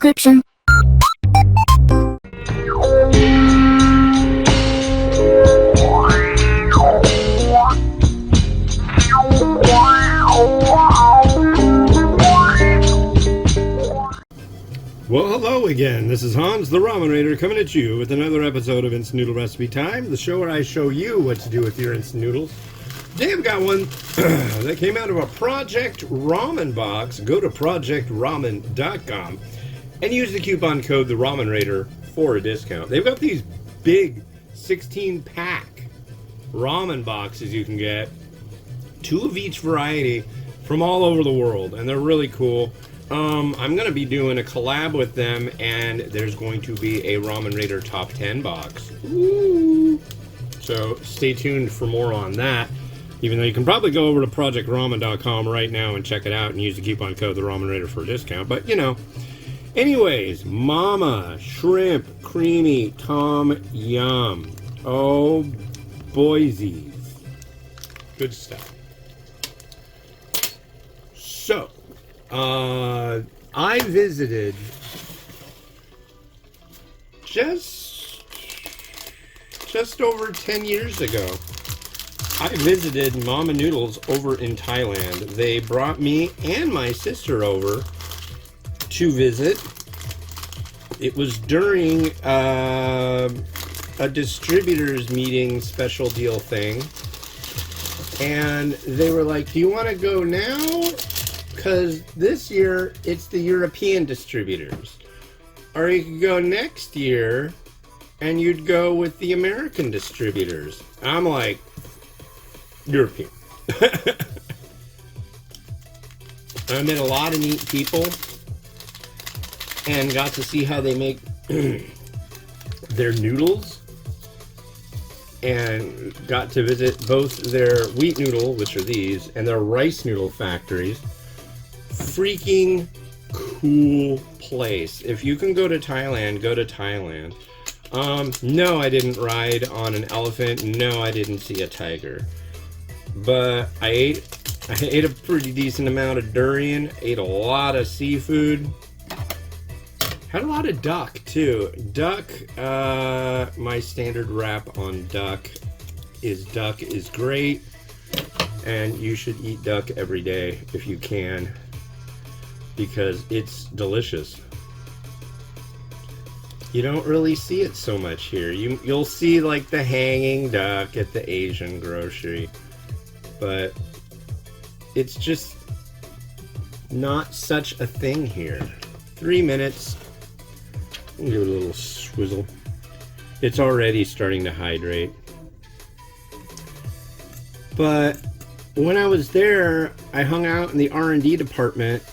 description. Well, hello again. This is Hans, the Ramen Raider, coming at you with another episode of Instant Noodle Recipe Time, the show where I show you what to do with your instant noodles. Today I've got one that came out of a Project Ramen box. Go to projectramen.com and use the coupon code the Ramen Raider for a discount. They've got these big 16-pack ramen boxes you can get, 2 of each variety from all over the world, and they're really cool. I'm going to be doing a collab with them, and there's going to be a Ramen Raider Top 10 box. Ooh. So stay tuned for more on that, even though you can probably go over to projectramen.com right now and check it out and use the coupon code the Ramen Raider for a discount, but you know. Anyways, Mama Shrimp Creamy Tom Yum. Oh, boysies. Good stuff. So, I visited just over 10 years ago. I visited Mama Noodles over in Thailand. They brought me and my sister over to visit. It was during a distributors meeting special deal thing. And they were like, do you want to go now? Because this year, it's the European distributors. Or you could go next year, and you'd go with the American distributors. I'm like, European. I met a lot of neat people, and got to see how they make their noodles, and got to visit both their wheat noodle, which are these, and their rice noodle factories. Freaking cool place. If you can go to Thailand, go to Thailand. No, I didn't ride on an elephant. No, I didn't see a tiger. But I ate a pretty decent amount of durian. Ate a lot of seafood. Had a lot of duck too. Duck, my standard wrap on duck is great. And you should eat duck every day if you can, because it's delicious. You don't really see it so much here. You'll see like the hanging duck at the Asian grocery, but it's just not such a thing here. 3 minutes. Give it a little swizzle. It's already starting to hydrate. But when I was there, I hung out in the R&D department,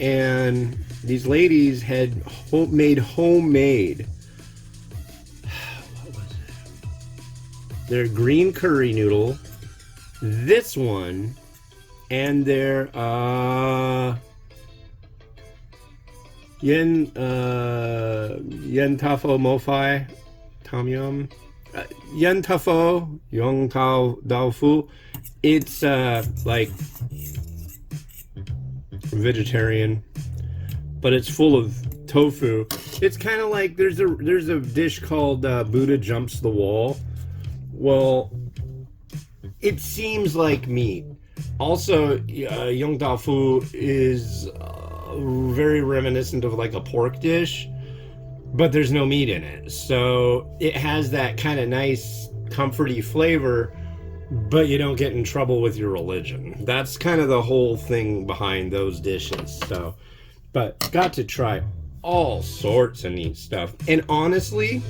and these ladies had made homemade, what was it? Their green curry noodle, this one, and their yen tafo mofai tom yum, yen tafo yong tao dao fu. It's like vegetarian, but it's full of tofu. It's kind of like there's a dish called Buddha Jumps the Wall. Well, it seems like meat. Also, Yong Tao Fu is very reminiscent of like a pork dish, but there's no meat in it, so it has that kind of nice comforty flavor, but you don't get in trouble with your religion. That's kind of the whole thing behind those dishes. So, but got to try all sorts of neat stuff. And honestly,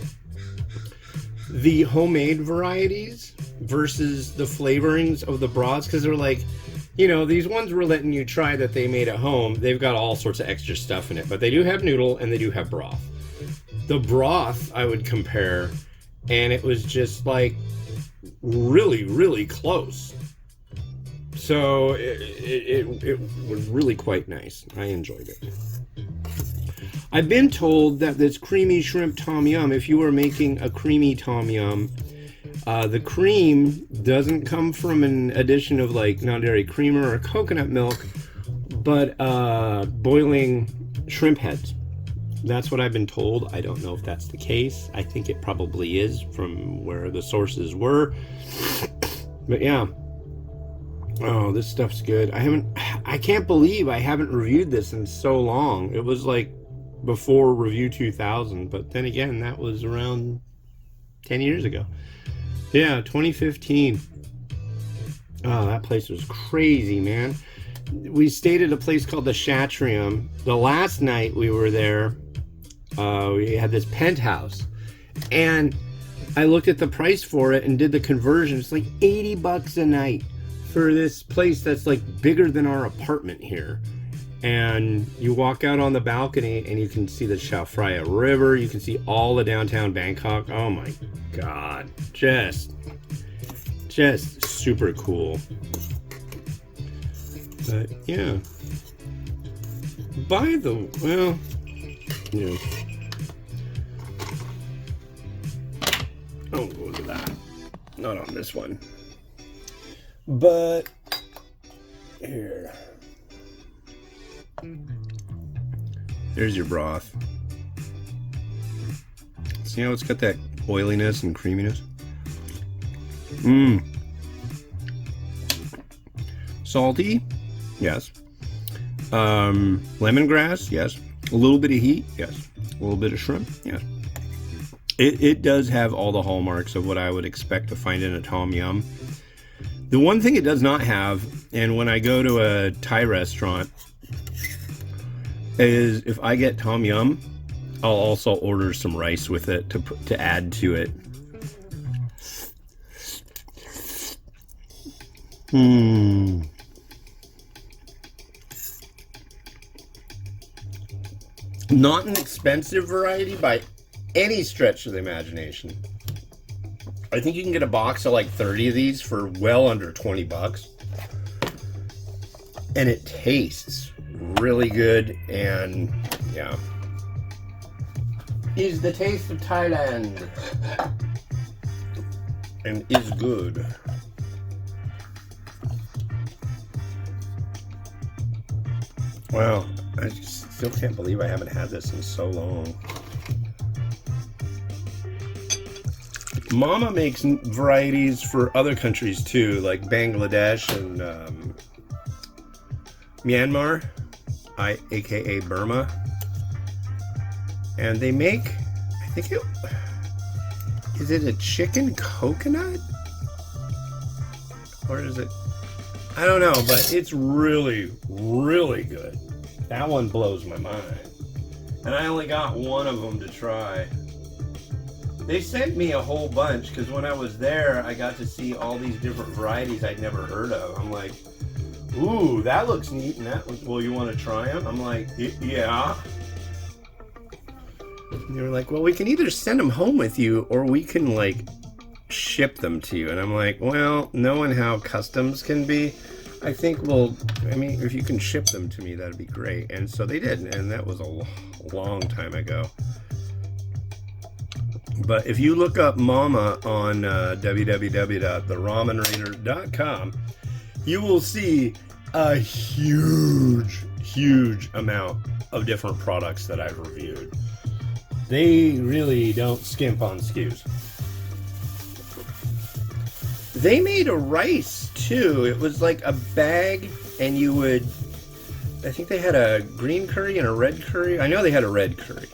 the homemade varieties versus the flavorings of the broths, because they're like, you know, these ones we're letting you try that they made at home, they've got all sorts of extra stuff in it, but they do have noodle and they do have broth. The broth I would compare, and it was just like really, really close. So it was really quite nice. I enjoyed it. I've been told that this creamy shrimp tom yum, if you are making a creamy tom yum, the cream doesn't come from an addition of like non-dairy creamer or coconut milk, but boiling shrimp heads. That's what I've been told. I don't know if that's the case. I think it probably is from where the sources were. But yeah. Oh, this stuff's good. I can't believe I haven't reviewed this in so long. It was like before Review 2000, but then again, that was around 10 years ago. Yeah, 2015. Oh, that place was crazy, man. We stayed at a place called the Shatrium. The last night we were there, we had this penthouse, and I looked at the price for it and did the conversion. It's like $80 a night for this place that's like bigger than our apartment here. And you walk out on the balcony and you can see the Chao Phraya River. You can see all the downtown Bangkok. Oh my God. Just super cool. But yeah. Yeah. I won't go into that. Not on this one. But here. There's your broth. See how it's got that oiliness and creaminess? Salty? Yes. Lemongrass? Yes. A little bit of heat? Yes. A little bit of shrimp? Yes. It does have all the hallmarks of what I would expect to find in a tom yum. The one thing it does not have, and when I go to a Thai restaurant, is if I get tom yum, I'll also order some rice with it to add to it. Not an expensive variety by any stretch of the imagination. I think you can get a box of like 30 of these for well under $20. And it tastes really good, and yeah. Is the taste of Thailand. And is good. Wow, I still can't believe I haven't had this in so long. Mama makes varieties for other countries too, like Bangladesh and Myanmar, aka Burma. And they make, I think is it a chicken coconut? Or is it, I don't know, but it's really, really good. That one blows my mind. And I only got one of them to try. They sent me a whole bunch because when I was there, I got to see all these different varieties I'd never heard of. I'm like, ooh, that looks neat. And that looks, well, you want to try them? I'm like, yeah. And they were like, well, we can either send them home with you or we can like ship them to you. And I'm like, well, knowing how customs can be, I think if you can ship them to me, that'd be great. And so they did. And that was a long time ago. But if you look up Mama on www.theramenraider.com, you will see a huge amount of different products that I've reviewed. They really don't skimp on SKUs. They made a rice too. It was like a bag, and I think they had a green curry and a red curry. I know they had a red curry.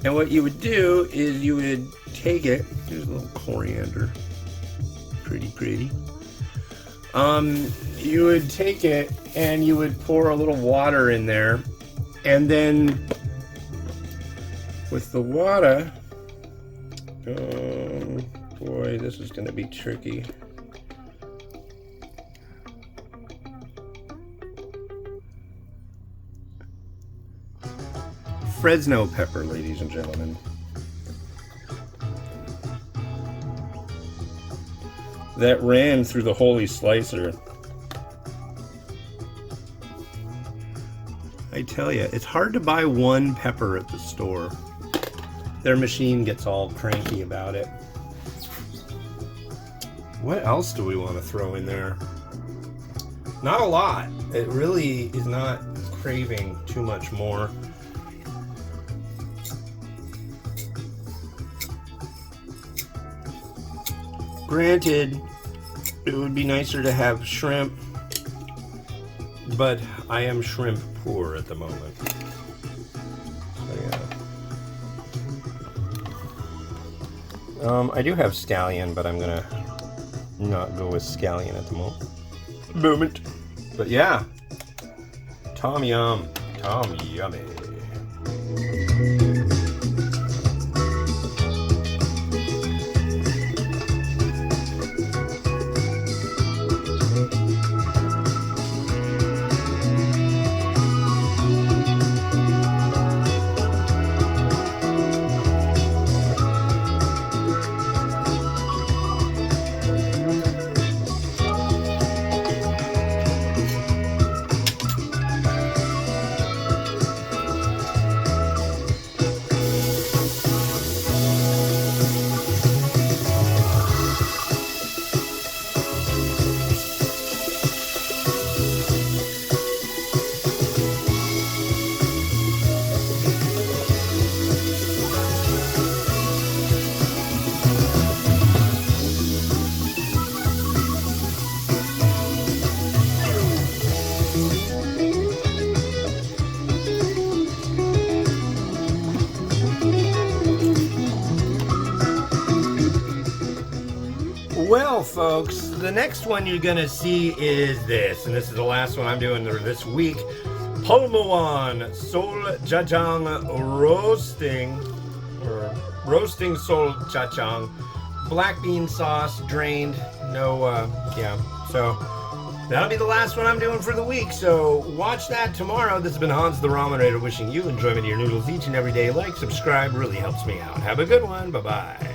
And what you would do is you would take it. Here's a little coriander. Pretty. You would take it and you would pour a little water in there. And then with the water, oh boy, this is going to be tricky. Fresno pepper, ladies and gentlemen. That ran through the holy slicer. I tell you, it's hard to buy one pepper at the store. Their machine gets all cranky about it. What else do we want to throw in there? Not a lot. It really is not craving too much more. Granted, it would be nicer to have shrimp, but I am shrimp poor at the moment. So yeah. I do have scallion, but I'm gonna not go with scallion at the moment. But yeah, Tom Yum, Tom Yummy. Well, folks, the next one you're gonna see is this, and this is the last one I'm doing this week. Pulmuon Sol Jajang roasting Sol Jajang, black bean sauce, drained. Yeah. So that'll be the last one I'm doing for the week. So watch that tomorrow. This has been Hans the Ramenator wishing you enjoyment of your noodles each and every day. Like, subscribe, really helps me out. Have a good one. Bye bye.